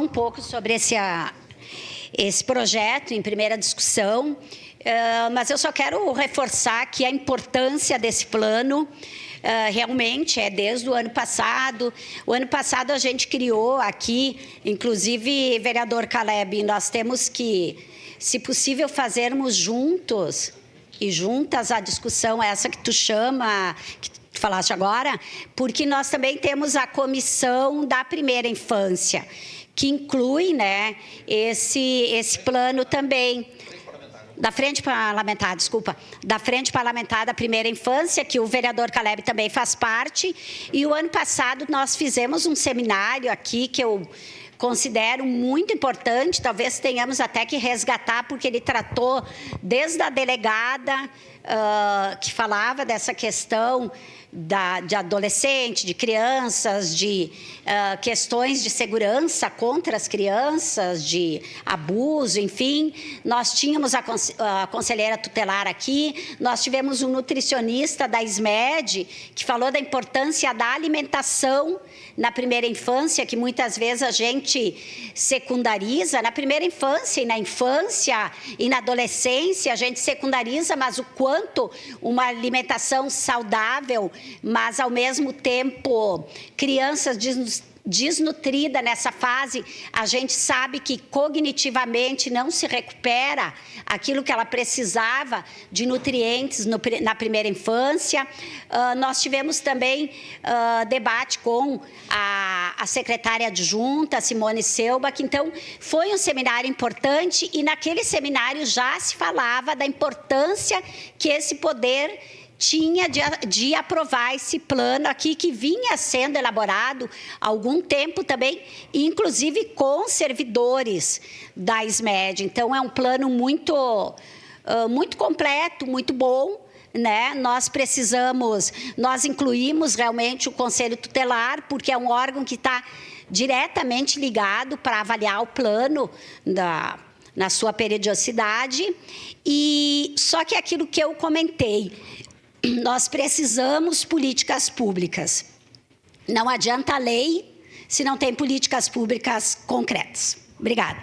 um pouco sobre esse projeto em primeira discussão, mas eu só quero reforçar aqui a importância desse plano. Realmente é desde o ano passado. O ano passado a gente criou aqui, inclusive, vereador Caleb, nós temos que, se possível, fazermos juntos e juntas a discussão essa que tu chama, que tu falaste agora, porque nós também temos a comissão da primeira infância, que inclui, né, esse plano também. Da Frente Parlamentar, desculpa, da Frente Parlamentar da Primeira Infância, que o vereador Caleb também faz parte. E o ano passado nós fizemos um seminário aqui que eu considero muito importante, talvez tenhamos até que resgatar, porque ele tratou desde a delegada que falava dessa questão de adolescente, de crianças, de questões de segurança contra as crianças, de abuso, enfim. Nós tínhamos a conselheira tutelar aqui, nós tivemos um nutricionista da SMED, que falou da importância da alimentação na primeira infância, que muitas vezes a gente secundariza. Na primeira infância e na infância e na adolescência, a gente secundariza, mas o quanto uma alimentação saudável, mas, ao mesmo tempo, crianças desnutrida nessa fase, a gente sabe que cognitivamente não se recupera aquilo que ela precisava de nutrientes na primeira infância. Nós tivemos também debate com a secretária adjunta, Simone Selbach. Então, foi um seminário importante e naquele seminário já se falava da importância que esse poder tinha de aprovar esse plano aqui, que vinha sendo elaborado há algum tempo também, inclusive com servidores da SMED. Então, é um plano muito completo, muito bom, né? Nós incluímos realmente o Conselho Tutelar, porque é um órgão que está diretamente ligado para avaliar o plano na sua periodicidade. E só que aquilo que eu comentei, nós precisamos políticas públicas. Não adianta a lei se não tem políticas públicas concretas. Obrigada.